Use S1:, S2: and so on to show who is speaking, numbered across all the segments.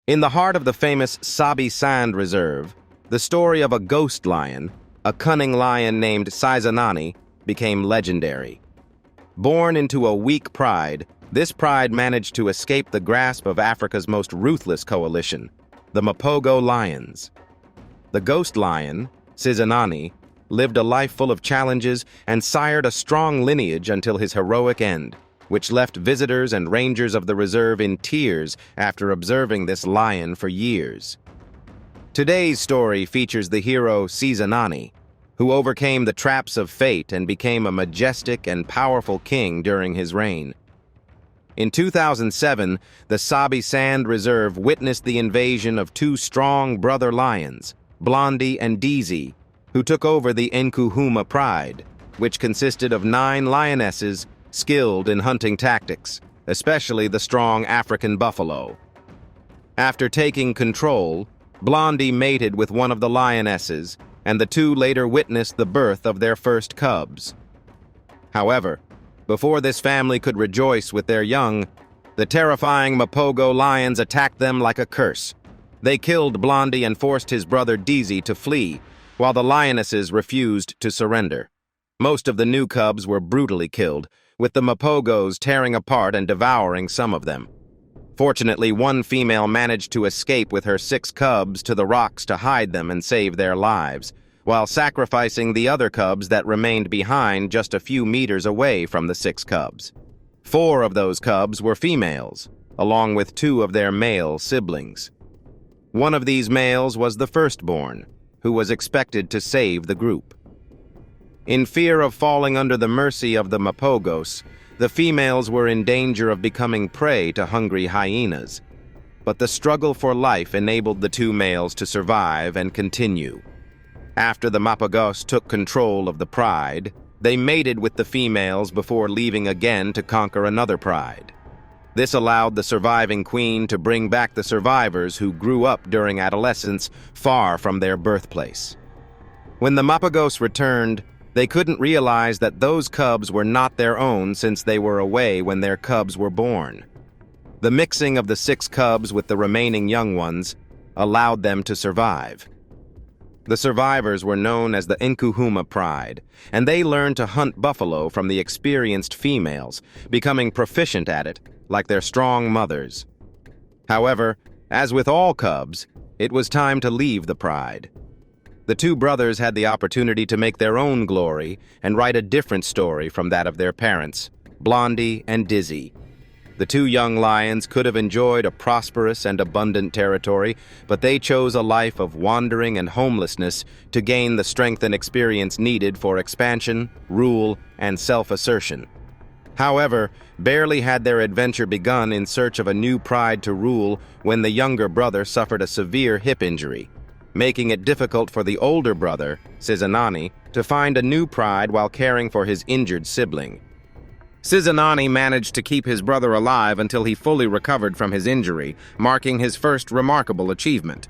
S1: In the heart of the famous Sabi Sands Reserve, the story of a ghost lion, a cunning lion named Sizanani, became legendary. Born into a weak pride, this pride managed to escape the grasp of Africa's most ruthless coalition, the Mapogo Lions. The ghost lion, Sizanani, lived a life full of challenges and sired a strong lineage until his heroic end, which left visitors and rangers of the reserve in tears after observing this lion for years. Today's story features the hero Sizanani, who overcame the traps of fate and became a majestic and powerful king during his reign. In 2007, the Sabi Sands Reserve witnessed the invasion of two strong brother lions, Blondie and Deezy, who took over the Nkuhuma Pride, which consisted of 9 lionesses skilled in hunting tactics, especially the strong African buffalo. After taking control, Blondie mated with one of the lionesses, and the two later witnessed the birth of their first cubs. However, before this family could rejoice with their young, the terrifying Mapogo lions attacked them like a curse. They killed Blondie and forced his brother Deezy to flee, while the lionesses refused to surrender. Most of the new cubs were brutally killed, with the Mapogos tearing apart and devouring some of them. Fortunately, one female managed to escape with her 6 cubs to the rocks to hide them and save their lives, while sacrificing the other cubs that remained behind just a few meters away from the 6 cubs. 4 of those cubs were females, along with 2 of their male siblings. One of these males was the firstborn, who was expected to save the group. In fear of falling under the mercy of the Mapogos, the females were in danger of becoming prey to hungry hyenas. But the struggle for life enabled the 2 males to survive and continue. After the Mapogos took control of the pride, they mated with the females before leaving again to conquer another pride. This allowed the surviving queen to bring back the survivors who grew up during adolescence far from their birthplace. When the Mapogos returned, they couldn't realize that those cubs were not their own since they were away when their cubs were born. The mixing of the 6 cubs with the remaining young ones allowed them to survive. The survivors were known as the Nkuhuma Pride, and they learned to hunt buffalo from the experienced females, becoming proficient at it, like their strong mothers. However, as with all cubs, it was time to leave the pride. The 2 brothers had the opportunity to make their own glory and write a different story from that of their parents, Blondie and Deezy. The 2 young lions could have enjoyed a prosperous and abundant territory, but they chose a life of wandering and homelessness to gain the strength and experience needed for expansion, rule, and self-assertion. However, barely had their adventure begun in search of a new pride to rule when the younger brother suffered a severe hip injury, making it difficult for the older brother, Sizanani, to find a new pride while caring for his injured sibling. Sizanani managed to keep his brother alive until he fully recovered from his injury, marking his first remarkable achievement.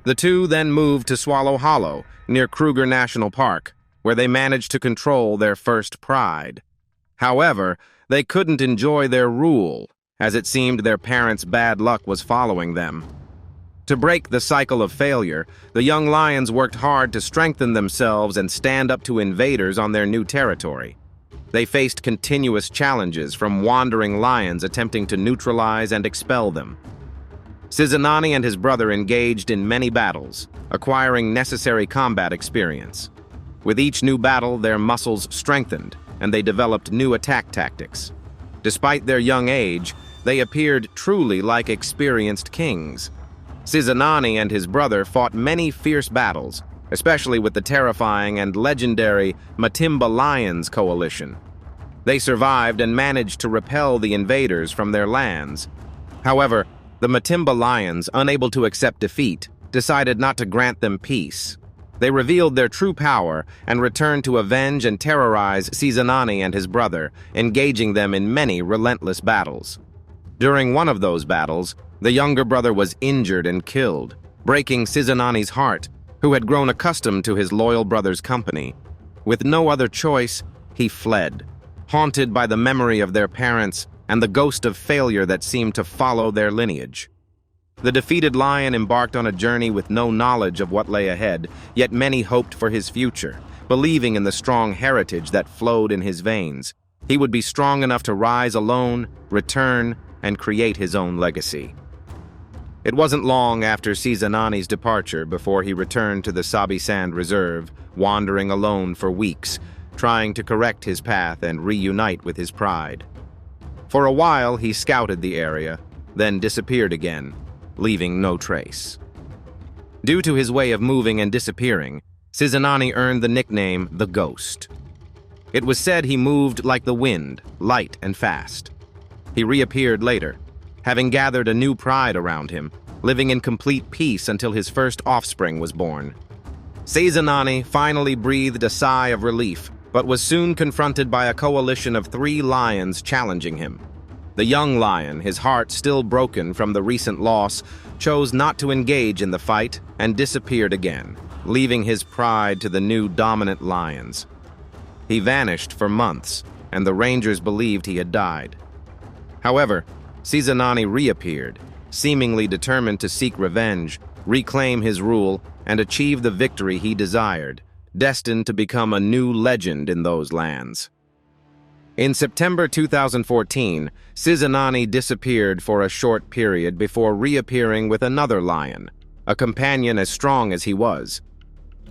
S1: The 2 then moved to Swallow Hollow, near Kruger National Park, where they managed to control their first pride. However, they couldn't enjoy their rule, as it seemed their parents' bad luck was following them. To break the cycle of failure, the young lions worked hard to strengthen themselves and stand up to invaders on their new territory. They faced continuous challenges from wandering lions attempting to neutralize and expel them. Sizanani and his brother engaged in many battles, acquiring necessary combat experience. With each new battle, their muscles strengthened, and they developed new attack tactics. Despite their young age, they appeared truly like experienced kings. Sizanani and his brother fought many fierce battles, especially with the terrifying and legendary Matimba Coalition. They survived and managed to repel the invaders from their lands. However, the Matimba lions, unable to accept defeat, decided not to grant them peace. They revealed their true power and returned to avenge and terrorize Sizanani and his brother, engaging them in many relentless battles. During one of those battles, the younger brother was injured and killed, breaking Sizanani's heart, who had grown accustomed to his loyal brother's company. With no other choice, he fled, haunted by the memory of their parents and the ghost of failure that seemed to follow their lineage. The defeated lion embarked on a journey with no knowledge of what lay ahead, yet many hoped for his future, believing in the strong heritage that flowed in his veins. He would be strong enough to rise alone, return, and create his own legacy. It wasn't long after Sizanani's departure before he returned to the Sabi Sands Reserve, wandering alone for weeks, trying to correct his path and reunite with his pride. For a while, he scouted the area, then disappeared again, leaving no trace. Due to his way of moving and disappearing, Sizanani earned the nickname the Ghost. It was said he moved like the wind, light and fast. He reappeared later, having gathered a new pride around him, living in complete peace until his first offspring was born. Sizanani finally breathed a sigh of relief, but was soon confronted by a coalition of 3 lions challenging him. The young lion, his heart still broken from the recent loss, chose not to engage in the fight and disappeared again, leaving his pride to the new dominant lions. He vanished for months, and the rangers believed he had died. However, Sizanani reappeared, seemingly determined to seek revenge, reclaim his rule, and achieve the victory he desired, destined to become a new legend in those lands. In September 2014, Sizanani disappeared for a short period before reappearing with another lion, a companion as strong as he was.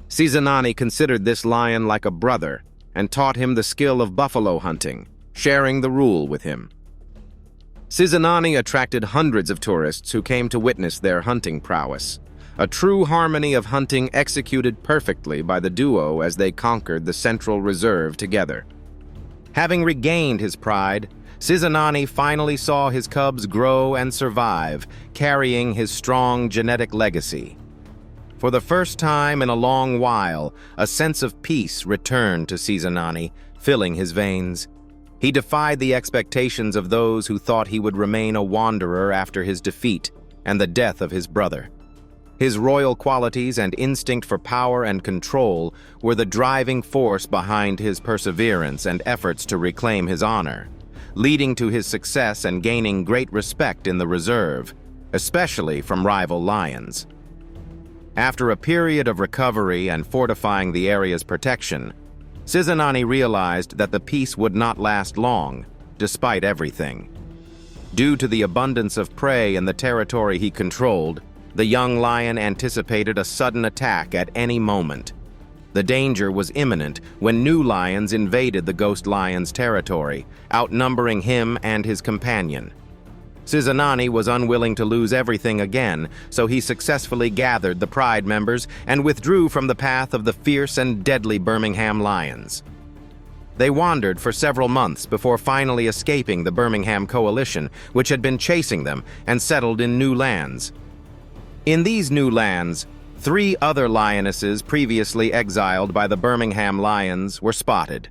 S1: Sizanani considered this lion like a brother and taught him the skill of buffalo hunting, sharing the rule with him. Sizanani attracted hundreds of tourists who came to witness their hunting prowess, a true harmony of hunting executed perfectly by the duo as they conquered the Central Reserve together. Having regained his pride, Sizanani finally saw his cubs grow and survive, carrying his strong genetic legacy. For the first time in a long while, a sense of peace returned to Sizanani, filling his veins. He defied the expectations of those who thought he would remain a wanderer after his defeat and the death of his brother. His royal qualities and instinct for power and control were the driving force behind his perseverance and efforts to reclaim his honor, leading to his success and gaining great respect in the reserve, especially from rival lions. After a period of recovery and fortifying the area's protection, Sizanani realized that the peace would not last long, despite everything. Due to the abundance of prey in the territory he controlled, the young lion anticipated a sudden attack at any moment. The danger was imminent when new lions invaded the ghost lion's territory, outnumbering him and his companion. Sizanani was unwilling to lose everything again, so he successfully gathered the Pride members and withdrew from the path of the fierce and deadly Birmingham Lions. They wandered for several months before finally escaping the Birmingham Coalition, which had been chasing them, and settled in new lands. In these new lands, 3 other lionesses previously exiled by the Birmingham Lions were spotted.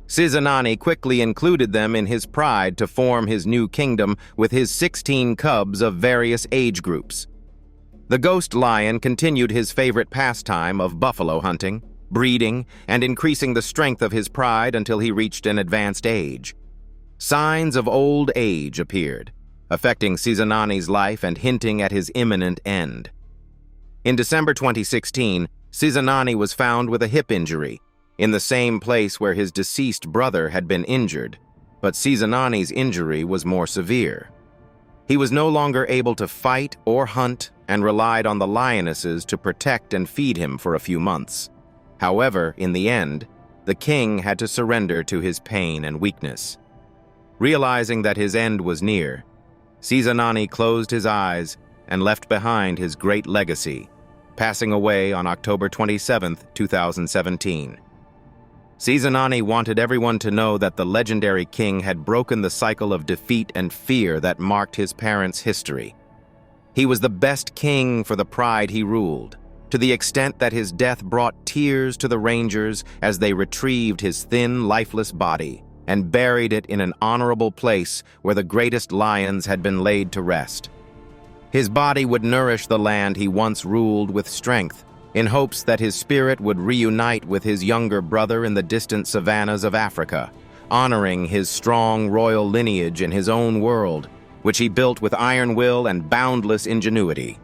S1: Sizanani quickly included them in his pride to form his new kingdom with his 16 cubs of various age groups. The ghost lion continued his favorite pastime of buffalo hunting, breeding, and increasing the strength of his pride until he reached an advanced age. Signs of old age appeared, affecting Sizanani's life and hinting at his imminent end. In December 2016, Sizanani was found with a hip injury, in the same place where his deceased brother had been injured, but Sizanani's injury was more severe. He was no longer able to fight or hunt and relied on the lionesses to protect and feed him for a few months. However, in the end, the king had to surrender to his pain and weakness. Realizing that his end was near, Sizanani closed his eyes and left behind his great legacy, passing away on October 27, 2017. Sizanani wanted everyone to know that the legendary king had broken the cycle of defeat and fear that marked his parents' history. He was the best king for the pride he ruled, to the extent that his death brought tears to the rangers as they retrieved his thin, lifeless body and buried it in an honorable place where the greatest lions had been laid to rest. His body would nourish the land he once ruled with strength, in hopes that his spirit would reunite with his younger brother in the distant savannas of Africa, honoring his strong royal lineage in his own world, which he built with iron will and boundless ingenuity.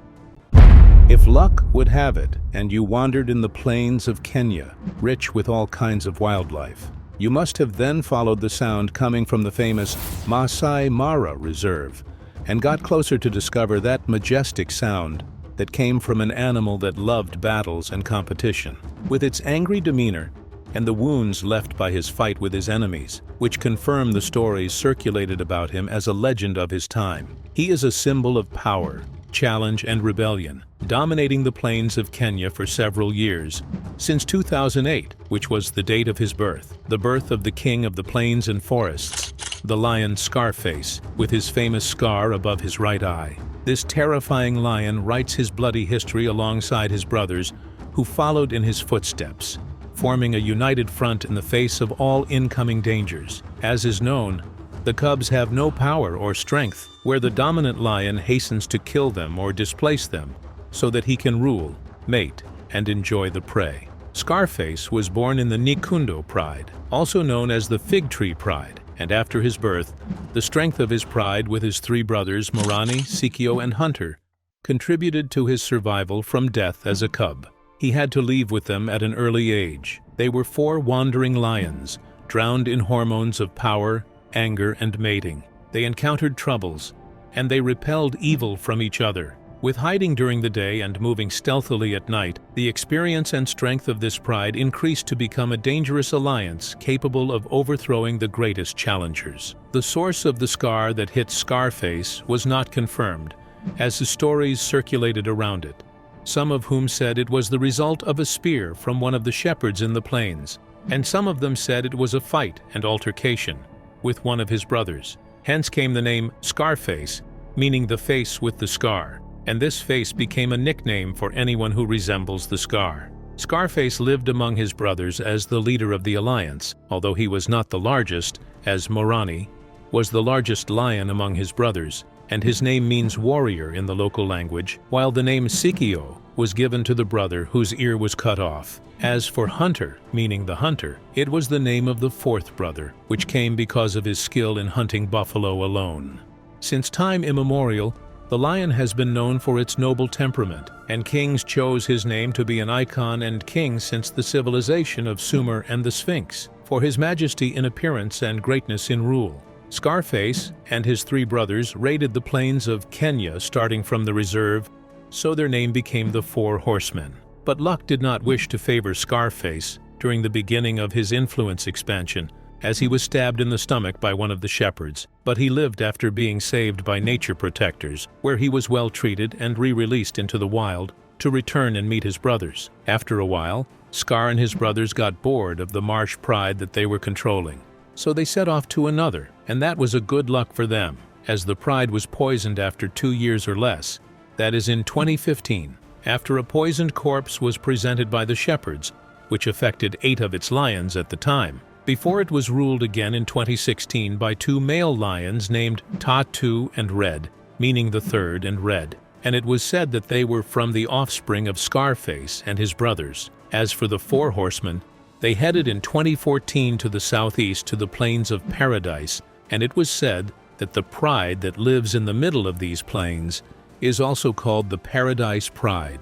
S2: If luck would have it, and you wandered in the plains of Kenya, rich with all kinds of wildlife, you must have then followed the sound coming from the famous Masai Mara Reserve, and got closer to discover that majestic sound that came from an animal that loved battles and competition. With its angry demeanor, and the wounds left by his fight with his enemies, which confirm the stories circulated about him as a legend of his time. He is a symbol of power, challenge, and rebellion, dominating the plains of Kenya for several years, since 2008, which was the date of his birth, the birth of the king of the plains and forests, the lion Scarface, with his famous scar above his right eye. This terrifying lion writes his bloody history alongside his brothers, who followed in his footsteps, forming a united front in the face of all incoming dangers. As is known, the cubs have no power or strength, where the dominant lion hastens to kill them or displace them, so that he can rule, mate, and enjoy the prey. Scarface was born in the Nikundo pride, also known as the fig tree pride, and after his birth, the strength of his pride with his three brothers, Morani, Sikio, and Hunter, contributed to his survival from death as a cub. He had to leave with them at an early age. They were four wandering lions, drowned in hormones of power, anger, and mating. They encountered troubles, and they repelled evil from each other. With hiding during the day and moving stealthily at night, the experience and strength of this pride increased to become a dangerous alliance capable of overthrowing the greatest challengers. The source of the scar that hit Scarface was not confirmed, as the stories circulated around it, some of whom said it was the result of a spear from one of the shepherds in the plains, and some of them said it was a fight and altercation with one of his brothers. Hence came the name Scarface, meaning the face with the scar, and this face became a nickname for anyone who resembles the scar. Scarface lived among his brothers as the leader of the alliance, although he was not the largest, as Morani was the largest lion among his brothers, and his name means warrior in the local language, while the name Sikio was given to the brother whose ear was cut off. As for Hunter, meaning the hunter, it was the name of the fourth brother, which came because of his skill in hunting buffalo alone. Since time immemorial, the lion has been known for its noble temperament, and kings chose his name to be an icon and king since the civilization of Sumer and the Sphinx, for his majesty in appearance and greatness in rule. Scarface and his three brothers raided the plains of Kenya starting from the reserve, so their name became the Four Horsemen. But luck did not wish to favor Scarface during the beginning of his influence expansion, as he was stabbed in the stomach by one of the shepherds, but he lived after being saved by nature protectors, where he was well treated and re-released into the wild to return and meet his brothers. After a while, Scar and his brothers got bored of the marsh pride that they were controlling, so they set off to another, and that was a good luck for them, as the pride was poisoned after 2 years or less, that is in 2015, after a poisoned corpse was presented by the shepherds, which affected 8 of its lions at the time, before it was ruled again in 2016 by 2 male lions named Tatu and Red, meaning the third and red, and it was said that they were from the offspring of Scarface and his brothers. As for the Four Horsemen, they headed in 2014 to the southeast to the Plains of Paradise, and it was said that the pride that lives in the middle of these plains is also called the Paradise Pride,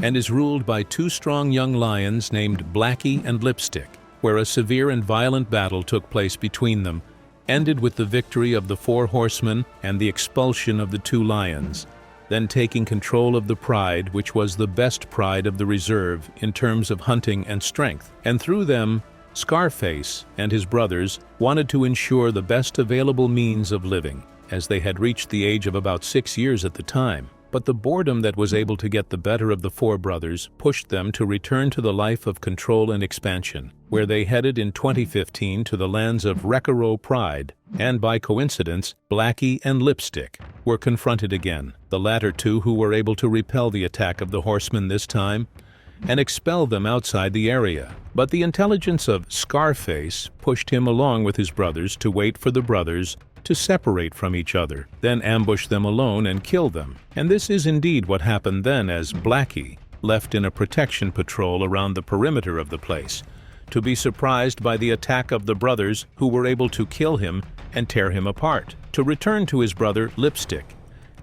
S2: and is ruled by 2 strong young lions named Blackie and Lipstick, where a severe and violent battle took place between them, ended with the victory of the Four Horsemen and the expulsion of the 2 lions, then taking control of the pride, which was the best pride of the reserve in terms of hunting and strength. And through them, Scarface and his brothers wanted to ensure the best available means of living, as they had reached the age of about 6 years at the time. But the boredom that was able to get the better of the 4 brothers pushed them to return to the life of control and expansion, where they headed in 2015 to the lands of Rekaro Pride, and by coincidence, Blackie and Lipstick were confronted again, the latter 2 who were able to repel the attack of the horsemen this time and expel them outside the area. But the intelligence of Scarface pushed him along with his brothers to wait for the brothers to separate from each other, then ambush them alone and kill them. And this is indeed what happened then, as Blackie left in a protection patrol around the perimeter of the place, to be surprised by the attack of the brothers, who were able to kill him and tear him apart, to return to his brother Lipstick.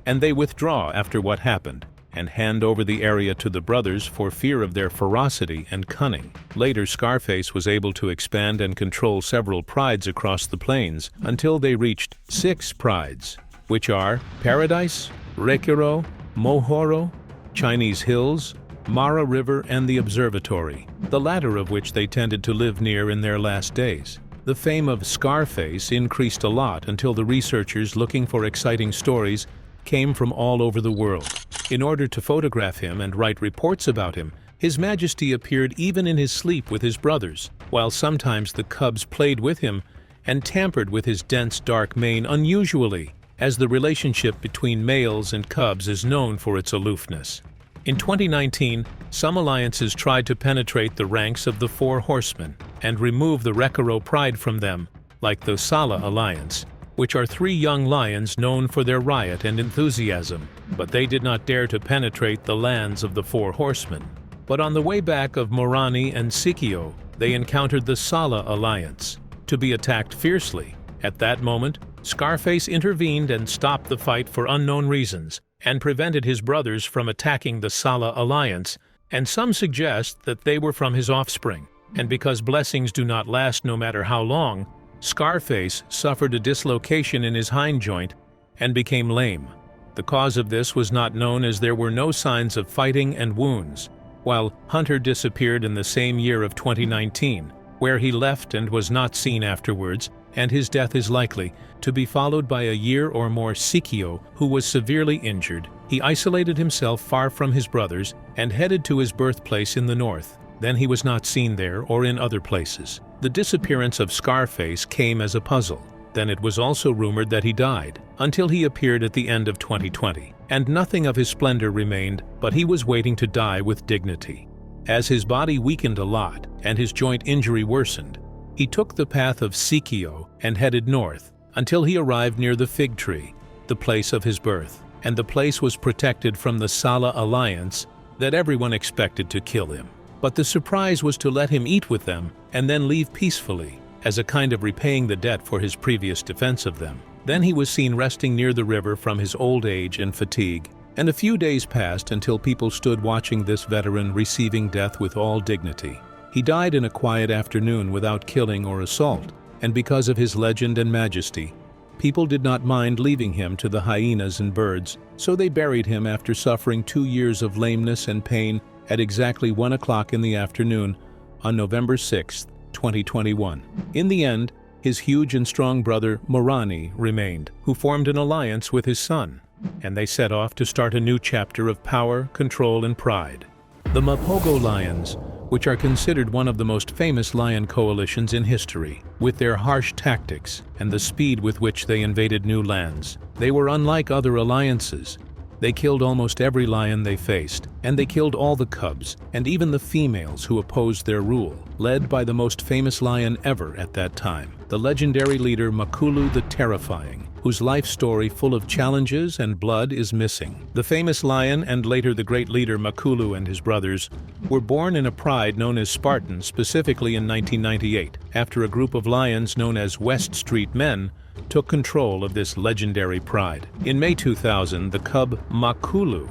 S2: And they withdraw after what happened, and hand over the area to the brothers for fear of their ferocity and cunning. Later, Scarface was able to expand and control several prides across the plains until they reached 6 prides, which are Paradise, Rekiro, Mohoro, Chinese Hills, Mara River, and the Observatory, the latter of which they tended to live near in their last days. The fame of Scarface increased a lot until the researchers looking for exciting stories came from all over the world. In order to photograph him and write reports about him, His Majesty appeared even in his sleep with his brothers, while sometimes the cubs played with him and tampered with his dense dark mane unusually, as the relationship between males and cubs is known for its aloofness. In 2019, some alliances tried to penetrate the ranks of the Four Horsemen and remove the Rekiro pride from them, like the Sala Alliance, which are 3 young lions known for their riot and enthusiasm, but they did not dare to penetrate the lands of the Four Horsemen. But on the way back of Morani and Sikio, they encountered the Sala Alliance, to be attacked fiercely. At that moment, Scarface intervened and stopped the fight for unknown reasons, and prevented his brothers from attacking the Sala Alliance, and some suggest that they were from his offspring. And because blessings do not last no matter how long, Scarface suffered a dislocation in his hind joint and became lame. The cause of this was not known, as there were no signs of fighting and wounds, while Hunter disappeared in the same year of 2019, where he left and was not seen afterwards, and his death is likely to be followed by a year or more. Sikio, who was severely injured, he isolated himself far from his brothers and headed to his birthplace in the north. Then he was not seen there or in other places. The disappearance of Scarface came as a puzzle. Then it was also rumored that he died, until he appeared at the end of 2020, and nothing of his splendor remained, but he was waiting to die with dignity. As his body weakened a lot and his joint injury worsened, he took the path of Sikio and headed north until he arrived near the fig tree, the place of his birth, and the place was protected from the Sala Alliance that everyone expected to kill him. But the surprise was to let him eat with them and then leave peacefully, as a kind of repaying the debt for his previous defense of them. Then he was seen resting near the river from his old age and fatigue, and a few days passed until people stood watching this veteran receiving death with all dignity. He died in a quiet afternoon without killing or assault, and because of his legend and majesty, people did not mind leaving him to the hyenas and birds, so they buried him after suffering 2 years of lameness and pain at exactly 1 o'clock in the afternoon on November 6, 2021. In the end, his huge and strong brother Morani remained, who formed an alliance with his son, and they set off to start a new chapter of power, control, and pride. The Mapogo Lions, which are considered one of the most famous lion coalitions in history, with their harsh tactics and the speed with which they invaded new lands. They were unlike other alliances. They killed almost every lion they faced, and they killed all the cubs and even the females who opposed their rule, led by the most famous lion ever at that time, the legendary leader Makulu the Terrifying, whose life story full of challenges and blood is missing. The famous lion and later the great leader Makulu and his brothers were born in a pride known as Spartan, specifically in 1998, after a group of lions known as West Street Men took control of this legendary pride. In May 2000, the cub Makulu,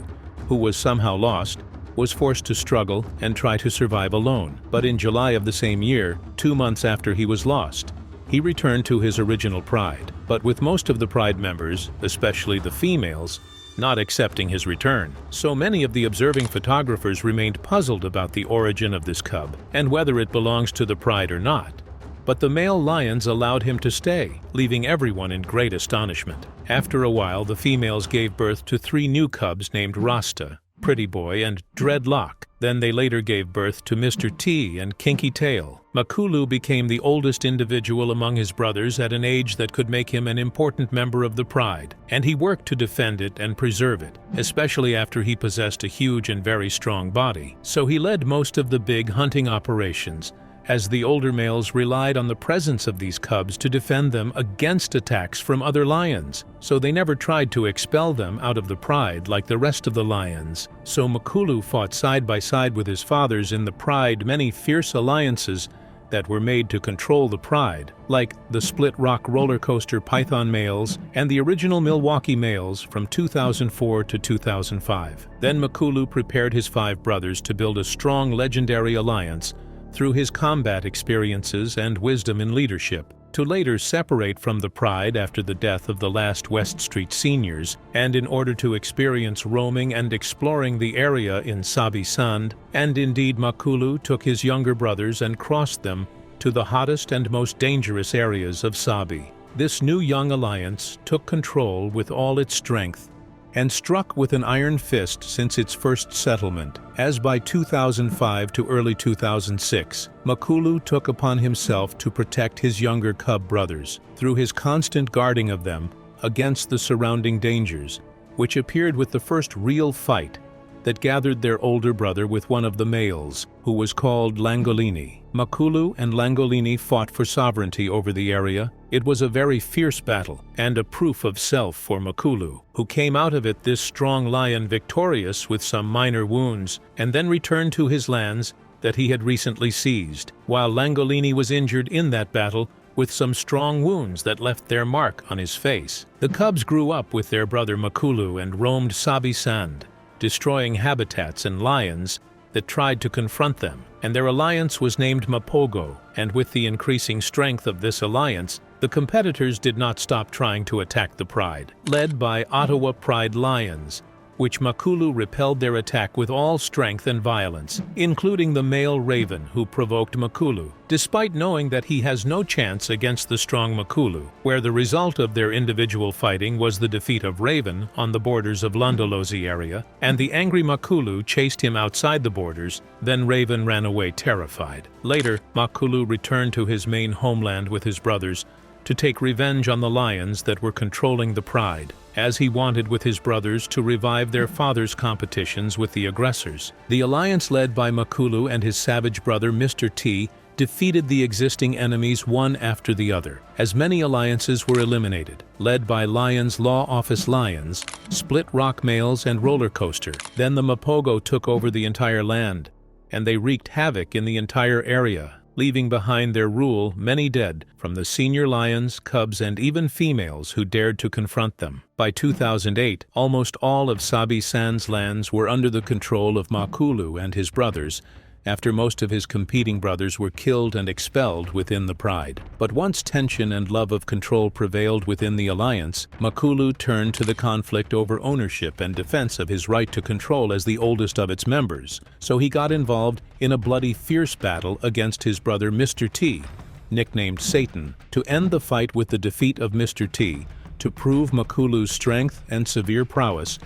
S2: who was somehow lost, was forced to struggle and try to survive alone. But in July of the same year, 2 months after he was lost, he returned to his original pride, but with most of the pride members, especially the females, not accepting his return. So many of the observing photographers remained puzzled about the origin of this cub and whether it belongs to the pride or not. But the male lions allowed him to stay, leaving everyone in great astonishment. After a while, the females gave birth to 3 new cubs named Rasta, Pretty Boy, and Dreadlock. Then they later gave birth to Mr. T and Kinky Tail. Makulu became the oldest individual among his brothers at an age that could make him an important member of the pride, and he worked to defend it and preserve it, especially after he possessed a huge and very strong body. So he led most of the big hunting operations, as the older males relied on the presence of these cubs to defend them against attacks from other lions, so they never tried to expel them out of the pride like the rest of the lions. So Makulu fought side by side with his fathers in the pride many fierce alliances that were made to control the pride, like the Split Rock roller coaster Python males and the original Milwaukee males from 2004 to 2005. Then Makulu prepared his 5 brothers to build a strong legendary alliance through his combat experiences and wisdom in leadership, to later separate from the pride after the death of the last West Street seniors, and in order to experience roaming and exploring the area in Sabi Sands, and indeed Makulu took his younger brothers and crossed them to the hottest and most dangerous areas of Sabi. This new young alliance took control with all its strength and struck with an iron fist since its first settlement, as by 2005 to early 2006, Makulu took upon himself to protect his younger cub brothers through his constant guarding of them against the surrounding dangers, which appeared with the first real fight that gathered their older brother with one of the males, who was called Langolini. Makulu and Langolini fought for sovereignty over the area. It was a very fierce battle, and a proof of self for Makulu, who came out of it this strong lion victorious with some minor wounds, and then returned to his lands that he had recently seized, while Langolini was injured in that battle with some strong wounds that left their mark on his face. The cubs grew up with their brother Makulu and roamed Sabi Sands, destroying habitats and lions that tried to confront them, and their alliance was named Mapogo, and with the increasing strength of this alliance, the competitors did not stop trying to attack the pride, led by Ottawa Pride Lions, which Makulu repelled their attack with all strength and violence, including the male Raven who provoked Makulu, despite knowing that he has no chance against the strong Makulu, where the result of their individual fighting was the defeat of Raven on the borders of Londolozi area, and the angry Makulu chased him outside the borders, then Raven ran away terrified. Later, Makulu returned to his main homeland with his brothers to take revenge on the lions that were controlling the pride, as he wanted with his brothers to revive their father's competitions with the aggressors. The alliance led by Makulu and his savage brother Mr. T defeated the existing enemies one after the other, as many alliances were eliminated, led by Lions Law Office Lions, Split Rock Males, and Roller Coaster. Then the Mapogo took over the entire land, and they wreaked havoc in the entire area, leaving behind their rule many dead from the senior lions, cubs, and even females who dared to confront them. By 2008, almost all of Sabi Sands' lands were under the control of Makulu and his brothers, after most of his competing brothers were killed and expelled within the pride. But once tension and love of control prevailed within the alliance, Makulu turned to the conflict over ownership and defense of his right to control as the oldest of its members, so he got involved in a bloody, fierce battle against his brother Mr. T, nicknamed Satan, to end the fight with the defeat of Mr. T, to prove Makulu's strength and severe prowess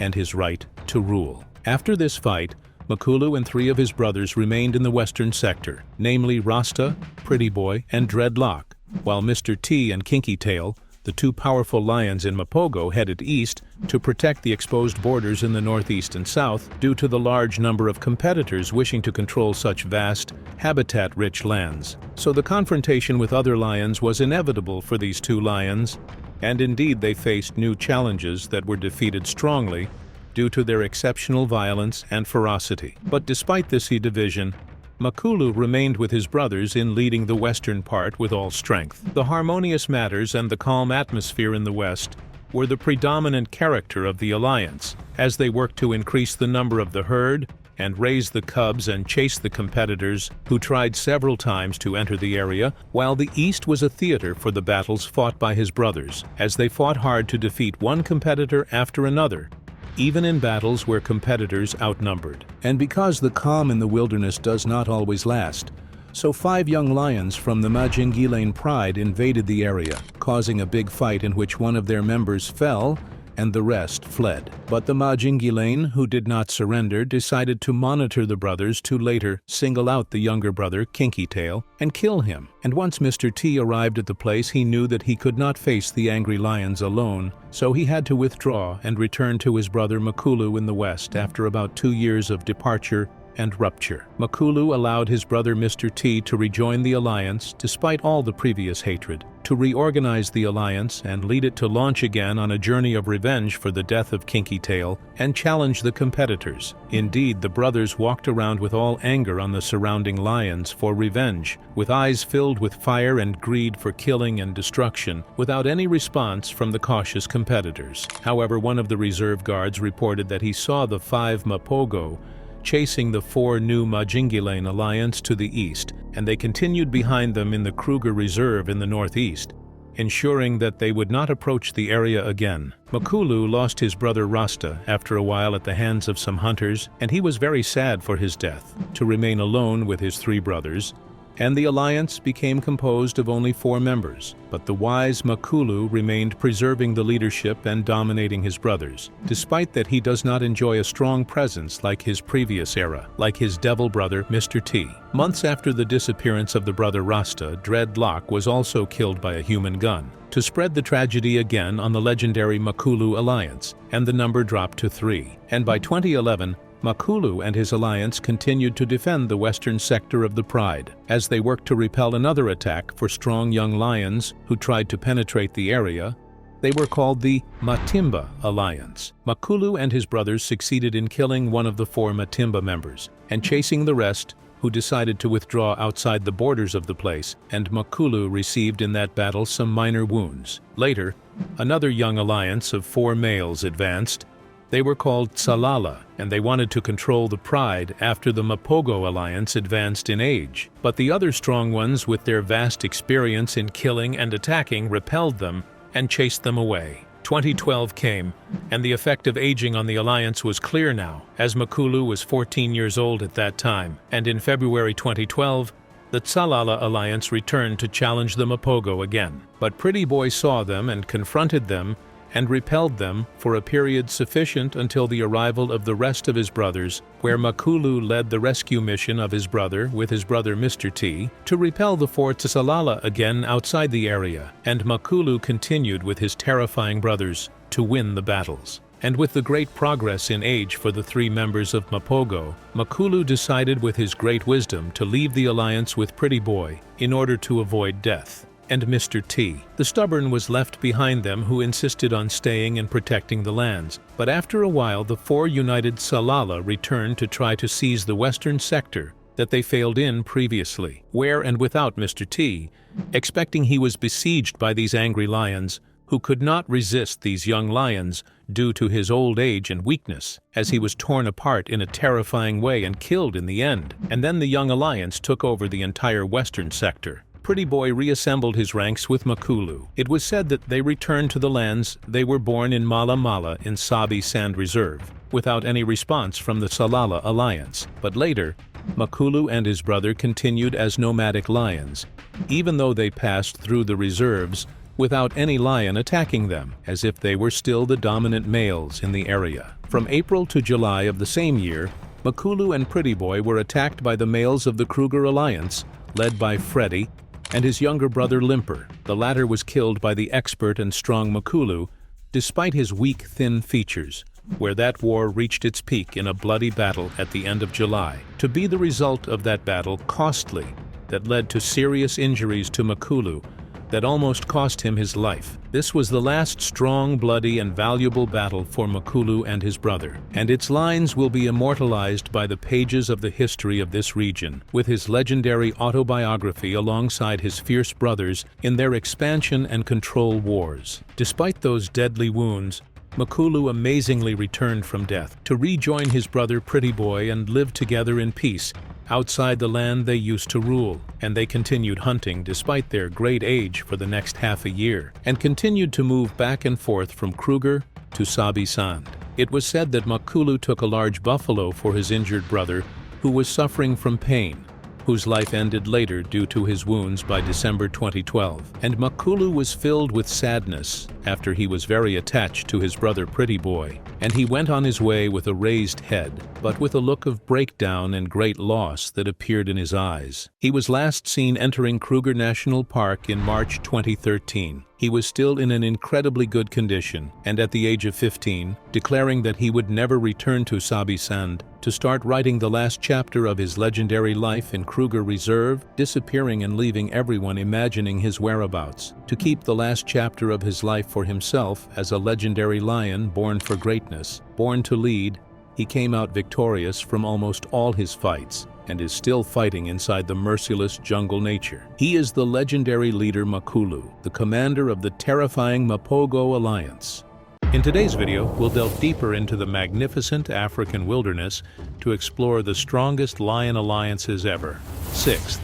S2: and his right to rule. After this fight, Makulu and 3 of his brothers remained in the western sector, namely Rasta, Pretty Boy, and Dreadlock, while Mr. T and Kinky Tail, the 2 powerful lions in Mapogo, headed east to protect the exposed borders in the northeast and south due to the large number of competitors wishing to control such vast, habitat-rich lands. So the confrontation with other lions was inevitable for these 2 lions, and indeed they faced new challenges that were defeated strongly due to their exceptional violence and ferocity. But despite this division, Makulu remained with his brothers in leading the western part with all strength. The harmonious matters and the calm atmosphere in the west were the predominant character of the alliance, as they worked to increase the number of the herd and raise the cubs and chase the competitors who tried several times to enter the area, while the east was a theater for the battles fought by his brothers, as they fought hard to defeat one competitor after another, even in battles where competitors outnumbered. And because the calm in the wilderness does not always last, so 5 young lions from the Majingulane Pride invaded the area, causing a big fight in which one of their members fell and the rest fled. But the Majingulane, who did not surrender, decided to monitor the brothers to later single out the younger brother, Kinky Tail, and kill him. And once Mr. T arrived at the place, he knew that he could not face the angry lions alone, so he had to withdraw and return to his brother Makulu in the west after about 2 years of departure and rupture. Makulu allowed his brother Mr. T to rejoin the alliance despite all the previous hatred, to reorganize the alliance and lead it to launch again on a journey of revenge for the death of Kinky Tail and challenge the competitors. Indeed, the brothers walked around with all anger on the surrounding lions for revenge, with eyes filled with fire and greed for killing and destruction, without any response from the cautious competitors. However, one of the reserve guards reported that he saw the 5 Mapogo chasing the 4 new Majingulane Alliance to the east, and they continued behind them in the Kruger Reserve in the northeast, ensuring that they would not approach the area again. Makulu lost his brother Rasta after a while at the hands of some hunters, and he was very sad for his death, to remain alone with his 3 brothers, and the alliance became composed of only 4 members. But the wise Makulu remained, preserving the leadership and dominating his brothers, despite that he does not enjoy a strong presence like his previous era, like his devil brother Mr. T. Months after the disappearance of the brother Rasta, Dreadlock was also killed by a human gun, to spread the tragedy again on the legendary Makulu alliance, and the number dropped to 3. And by 2011, Makulu and his alliance continued to defend the western sector of the Pride, as they worked to repel another attack for strong young lions who tried to penetrate the area. They were called the Matimba Alliance. Makulu and his brothers succeeded in killing one of the 4 Matimba members, and chasing the rest, who decided to withdraw outside the borders of the place, and Makulu received in that battle some minor wounds. Later, another young alliance of 4 males advanced. They were called Salala, and they wanted to control the Pride after the Mapogo Alliance advanced in age. But the other strong ones, with their vast experience in killing and attacking, repelled them and chased them away. 2012 came, and the effect of aging on the alliance was clear now, as Makulu was 14 years old at that time, and in February 2012, the Salala Alliance returned to challenge the Mapogo again. But Pretty Boy saw them and confronted them, and repelled them for a period sufficient until the arrival of the rest of his brothers, where Makulu led the rescue mission of his brother with his brother Mr. T to repel the 4 Salala again outside the area, and Makulu continued with his terrifying brothers to win the battles. And with the great progress in age for the 3 members of Mapogo, Makulu decided with his great wisdom to leave the alliance with Pretty Boy in order to avoid death. And Mr. T. The stubborn was left behind them, who insisted on staying and protecting the lands. But after a while, the 4 united Salala returned to try to seize the western sector that they failed in previously, where and without Mr. T, expecting he was besieged by these angry lions, who could not resist these young lions due to his old age and weakness, as he was torn apart in a terrifying way and killed in the end. And then the young alliance took over the entire western sector. Pretty Boy reassembled his ranks with Makulu. It was said that they returned to the lands they were born in Mala Mala in Sabi Sands Reserve, without any response from the Salala Alliance. But later, Makulu and his brother continued as nomadic lions, even though they passed through the reserves without any lion attacking them, as if they were still the dominant males in the area. From April to July of the same year, Makulu and Pretty Boy were attacked by the males of the Kruger Alliance, led by Freddy and his younger brother Limper. The latter was killed by the expert and strong Makulu, despite his weak, thin features, where that war reached its peak in a bloody battle at the end of July. To be the result of that battle costly, that led to serious injuries to Makulu, that almost cost him his life. This was the last strong, bloody, and valuable battle for Makulu and his brother, and its lines will be immortalized by the pages of the history of this region, with his legendary autobiography alongside his fierce brothers in their expansion and control wars. Despite those deadly wounds, Makulu amazingly returned from death to rejoin his brother Pretty Boy and live together in peace outside the land they used to rule, and they continued hunting despite their great age for the next half a year, and continued to move back and forth from Kruger to Sabi Sands. It was said that Makulu took a large buffalo for his injured brother, who was suffering from pain, whose life ended later due to his wounds by December 2012. And Makulu was filled with sadness after he was very attached to his brother Pretty Boy, and he went on his way with a raised head, but with a look of breakdown and great loss that appeared in his eyes. He was last seen entering Kruger National Park in March 2013. He was still in an incredibly good condition, and at the age of 15, declaring that he would never return to Sabi Sands to start writing the last chapter of his legendary life in Kruger Reserve, disappearing and leaving everyone imagining his whereabouts, to keep the last chapter of his life for himself as a legendary lion born for greatness, born to lead. He came out victorious from almost all his fights, and is still fighting inside the merciless jungle nature. He is the legendary leader Makulu, the commander of the terrifying Mapogo Alliance. In today's video, we'll delve deeper into the magnificent African wilderness to explore the strongest lion alliances ever. Sixth,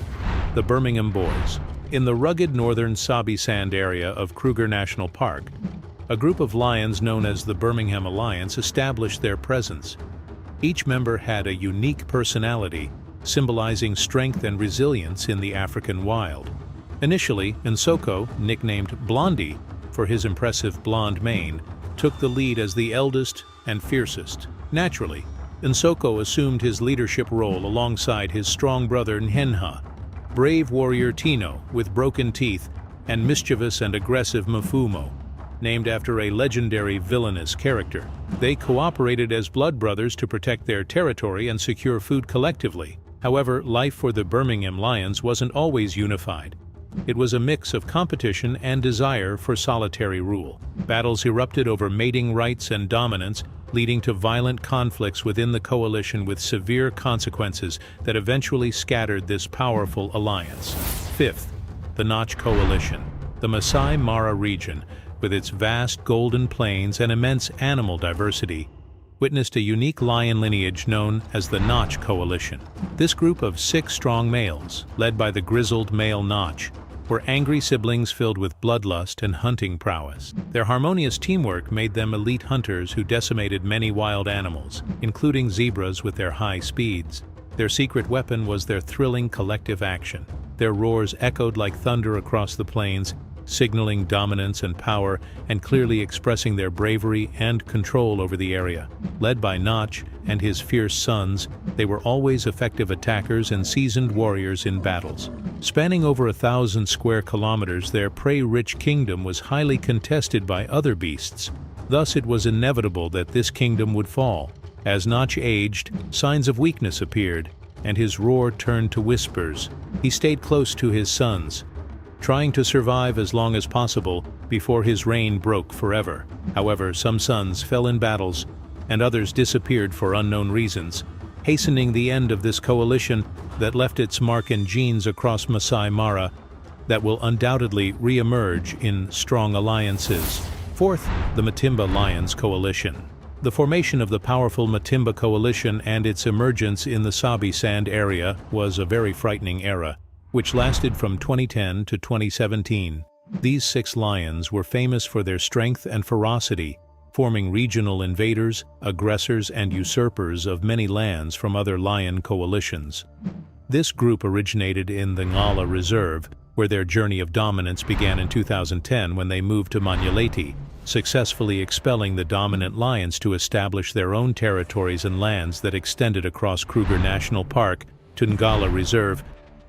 S2: the Birmingham Boys. In the rugged northern Sabi Sand area of Kruger National Park, a group of lions known as the Birmingham Alliance established their presence. Each member had a unique personality, symbolizing strength and resilience in the African wild. Initially, Nsoko, nicknamed Blondie for his impressive blonde mane, took the lead as the eldest and fiercest. Naturally, Nsoko assumed his leadership role alongside his strong brother Nhenha, brave warrior Tino with broken teeth, and mischievous and aggressive Mfumo, named after a legendary villainous character. They cooperated as blood brothers to protect their territory and secure food collectively. However, life for the Birmingham Lions wasn't always unified. It was a mix of competition and desire for solitary rule. Battles erupted over mating rights and dominance, leading to violent conflicts within the coalition with severe consequences that eventually scattered this powerful alliance. Fifth, the Unmatched Coalition. The Masai Mara region, with its vast golden plains and immense animal diversity, witnessed a unique lion lineage known as the Unmatched Coalition. This group of 6 strong males, led by the grizzled male Notch, were angry siblings filled with bloodlust and hunting prowess. Their harmonious teamwork made them elite hunters who decimated many wild animals, including zebras with their high speeds. Their secret weapon was their thrilling collective action. Their roars echoed like thunder across the plains, signaling dominance and power and clearly expressing their bravery and control over the area. Led by Notch and his fierce sons, they were always effective attackers and seasoned warriors in battles. Spanning over 1,000 square kilometers, their prey-rich kingdom was highly contested by other beasts. Thus, it was inevitable that this kingdom would fall. As Notch aged, signs of weakness appeared, and his roar turned to whispers. He stayed close to his sons, trying to survive as long as possible before his reign broke forever. However, some sons fell in battles, and others disappeared for unknown reasons, hastening the end of this coalition that left its mark and genes across Masai Mara that will undoubtedly re-emerge in strong alliances. Fourth, the Matimba Lions Coalition. The formation of the powerful Matimba Coalition and its emergence in the Sabi Sand area was a very frightening era, which lasted from 2010 to 2017. These 6 lions were famous for their strength and ferocity, forming regional invaders, aggressors, and usurpers of many lands from other lion coalitions. This group originated in the Ngala Reserve, where their journey of dominance began in 2010 when they moved to Manyuleti, successfully expelling the dominant lions to establish their own territories and lands that extended across Kruger National Park to Ngala Reserve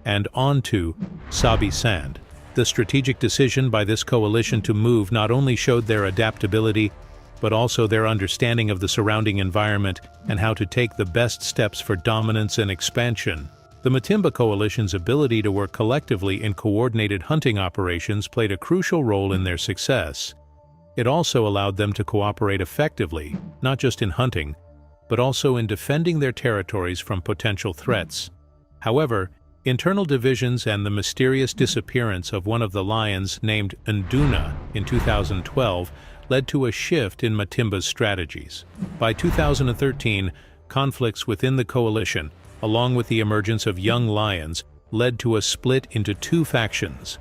S2: and onto Sabi Sand. The strategic decision by this coalition to move not only showed their adaptability, but also their understanding of the surrounding environment and how to take the best steps for dominance and expansion. The Matimba Coalition's ability to work collectively in coordinated hunting operations played a crucial role in their success. It also allowed them to cooperate effectively, not just in hunting, but also in defending their territories from potential threats. However, internal divisions and the mysterious disappearance of one of the lions named Nduna in 2012 led to a shift in Matimba's strategies. By 2013, conflicts within the coalition, along with the emergence of young lions, led to a split into 2 factions.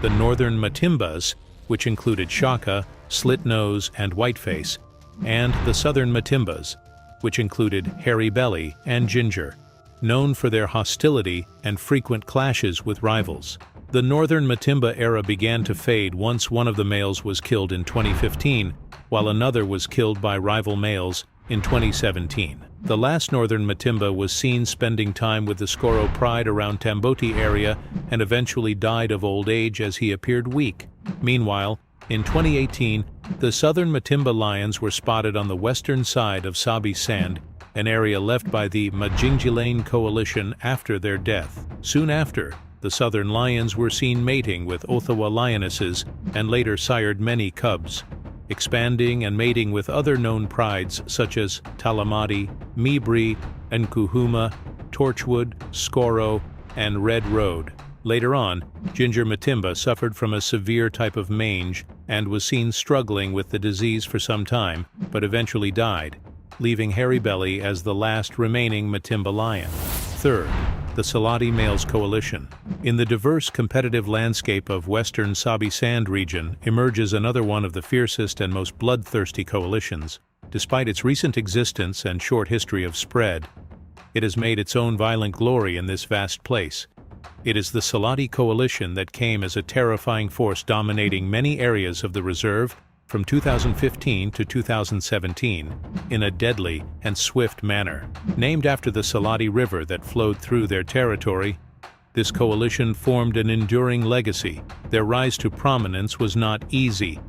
S2: The northern Matimbas, which included Shaka, Slitnose, and Whiteface, and the southern Matimbas, which included Hairy Belly and Ginger, known for their hostility and frequent clashes with rivals. The northern Matimba era began to fade once one of the males was killed in 2015, while another was killed by rival males in 2017. The last northern Matimba was seen spending time with the Skoro pride around Tamboti area and eventually died of old age as he appeared weak. Meanwhile, in 2018, the southern Matimba lions were spotted on the western side of Sabi Sand, an area left by the Majingulane Coalition after their death. Soon after, the southern lions were seen mating with Othawa lionesses and later sired many cubs, expanding and mating with other known prides such as Talamati, Mibri, Nkuhuma, Torchwood, Skoro, and Red Road. Later on, Ginger Matimba suffered from a severe type of mange and was seen struggling with the disease for some time, but eventually died, leaving Hairy Belly as the last remaining Matimba lion. Third, the Salotti Males Coalition. In the diverse competitive landscape of western Sabi Sand region emerges another one of the fiercest and most bloodthirsty coalitions. Despite its recent existence and short history of spread, it has made its own violent glory in this vast place. It is the Salotti Coalition that came as a terrifying force dominating many areas of the reserve from 2015 to 2017 in a deadly and swift manner. Named after the Salotti River that flowed through their territory, this coalition formed an enduring legacy. Their rise to prominence was not easy.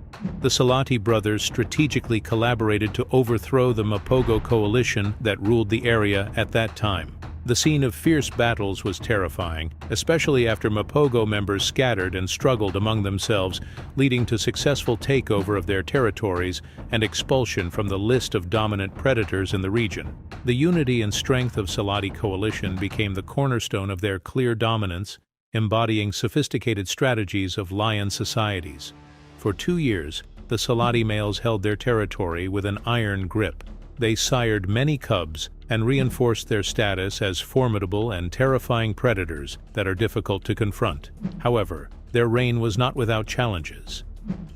S2: The Salotti brothers strategically collaborated to overthrow the Mapogo Coalition that ruled the area at that time. The scene of fierce battles was terrifying, especially after Mapogo members scattered and struggled among themselves, leading to successful takeover of their territories and expulsion from the list of dominant predators in the region. The unity and strength of Salotti Coalition became the cornerstone of their clear dominance, embodying sophisticated strategies of lion societies. For 2 years, the Salotti males held their territory with an iron grip. They sired many cubs and reinforced their status as formidable and terrifying predators that are difficult to confront. However, their reign was not without challenges.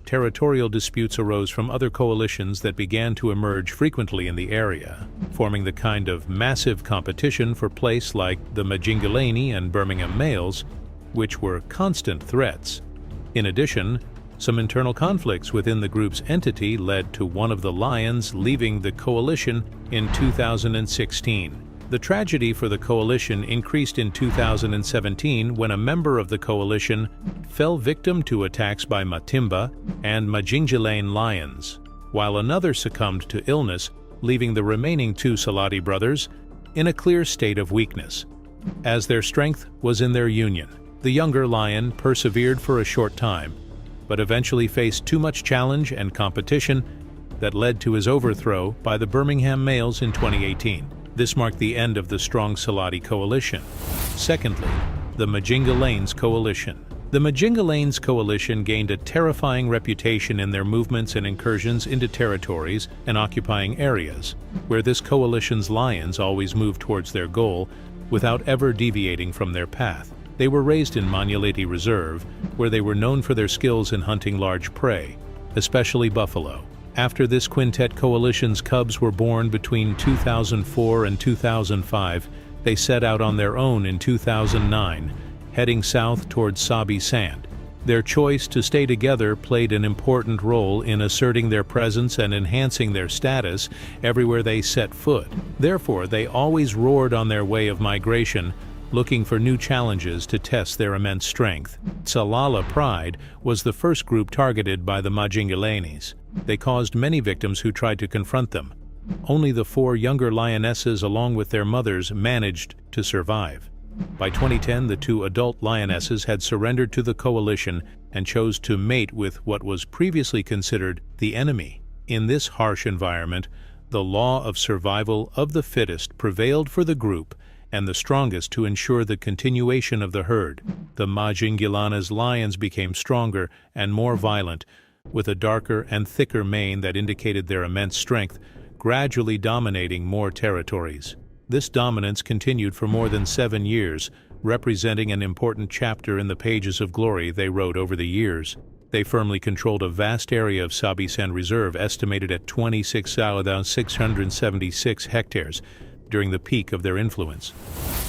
S2: Territorial disputes arose from other coalitions that began to emerge frequently in the area, forming the kind of massive competition for place like the Majingulane and Birmingham males, which were constant threats. In addition, some internal conflicts within the group's entity led to one of the lions leaving the coalition in 2016. The tragedy for the coalition increased in 2017 when a member of the coalition fell victim to attacks by Matimba and Majingulane lions, while another succumbed to illness, leaving the remaining 2 Salotti brothers in a clear state of weakness, as their strength was in their union. The younger lion persevered for a short time, but eventually faced too much challenge and competition that led to his overthrow by the Birmingham males in 2018. This marked the end of the strong Salotti Coalition. Secondly, the Majingulanes Coalition. The Majingulanes Coalition gained a terrifying reputation in their movements and incursions into territories and occupying areas, where this coalition's lions always moved towards their goal without ever deviating from their path. They were raised in Mapogo Reserve, where they were known for their skills in hunting large prey, especially buffalo. After this quintet coalition's cubs were born between 2004 and 2005, they set out on their own in 2009, heading south towards Sabi Sand. Their choice to stay together played an important role in asserting their presence and enhancing their status everywhere they set foot. Therefore, they always roared on their way of migration, looking for new challenges to test their immense strength. Salala Pride was the first group targeted by the Majingulanes. They caused many victims who tried to confront them. Only the 4 younger lionesses along with their mothers managed to survive. By 2010, the 2 adult lionesses had surrendered to the coalition and chose to mate with what was previously considered the enemy. In this harsh environment, the law of survival of the fittest prevailed for the group and the strongest to ensure the continuation of the herd. The Majingulane's lions became stronger and more violent, with a darker and thicker mane that indicated their immense strength, gradually dominating more territories. This dominance continued for more than 7 years, representing an important chapter in the pages of glory they wrote over the years. They firmly controlled a vast area of Sabi Sands Reserve, estimated at 26,676 hectares, during the peak of their influence.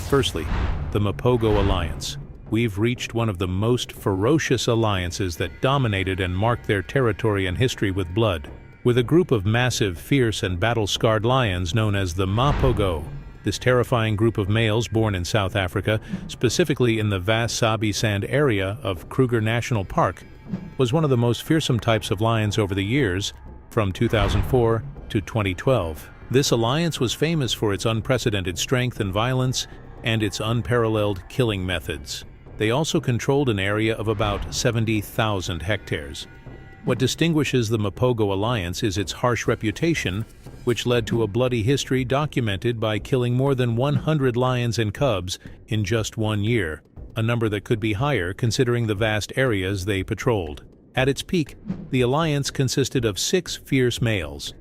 S2: Firstly, the Mapogo Alliance. we've reached one of the most ferocious alliances that dominated and marked their territory and history with blood, with a group of massive, fierce, and battle-scarred lions known as the Mapogo. This terrifying group of males born in South Africa, specifically in the vast Sabi Sand area of Kruger National Park, was one of the most fearsome types of lions over the years, from 2004 to 2012. This alliance was famous for its unprecedented strength and violence and its unparalleled killing methods. They also controlled an area of about 70,000 hectares. What distinguishes the Mapogo Alliance is its harsh reputation, which led to a bloody history documented by killing more than 100 lions and cubs in just 1 year, a number that could be higher considering the vast areas they patrolled. At its peak, the alliance consisted of 6 fierce males,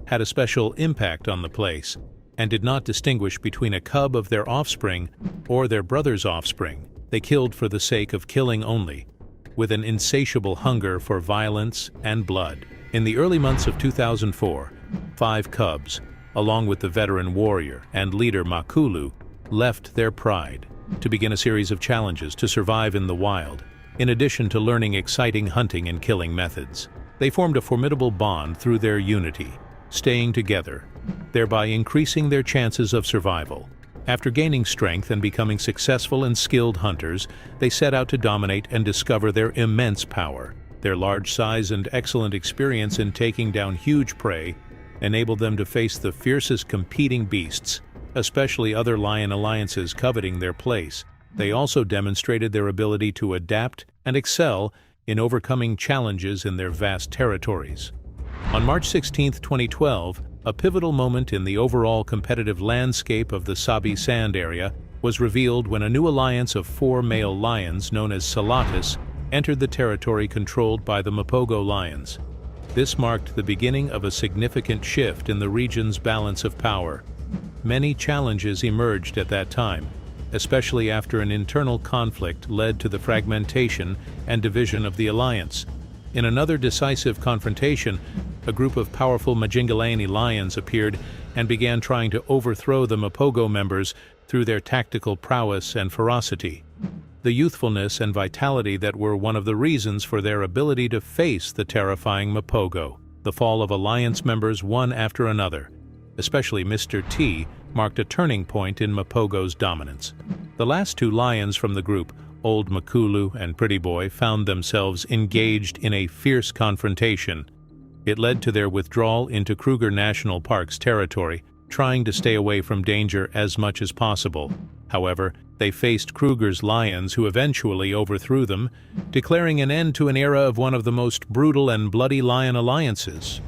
S2: had a special impact on the place, and did not distinguish between a cub of their offspring or their brother's offspring. They killed for the sake of killing only, with an insatiable hunger for violence and blood. In the early months of 2004, 5 cubs, along with the veteran warrior and leader Makulu, left their pride to begin a series of challenges to survive in the wild. In addition to learning exciting hunting and killing methods, they formed a formidable bond through their unity, staying together, thereby increasing their chances of survival. After gaining strength and becoming successful and skilled hunters, they set out to dominate and discover their immense power. Their large size and excellent experience in taking down huge prey enabled them to face the fiercest competing beasts, especially other lion alliances coveting their place. They also demonstrated their ability to adapt and excel in overcoming challenges in their vast territories. On March 16, 2012, a pivotal moment in the overall competitive landscape of the Sabi Sand area was revealed when a new alliance of 4 male lions known as Salottis entered the territory controlled by the Mapogo lions. This marked the beginning of a significant shift in the region's balance of power. Many challenges emerged at that time, especially after an internal conflict led to the fragmentation and division of the alliance. In another decisive confrontation, a group of powerful Majingulane lions appeared and began trying to overthrow the Mapogo members through their tactical prowess and ferocity. The youthfulness and vitality that were one of the reasons for their ability to face the terrifying Mapogo. The fall of alliance members one after another, especially Mr. T, marked a turning point in Mapogo's dominance. The last 2 lions from the group, Old Makulu and Pretty Boy, found themselves engaged in a fierce confrontation. It led to their withdrawal into Kruger National Park's territory, trying to stay away from danger as much as possible. However, they faced Kruger's lions, who eventually overthrew them, declaring an end to an era of one of the most brutal and bloody lion alliances.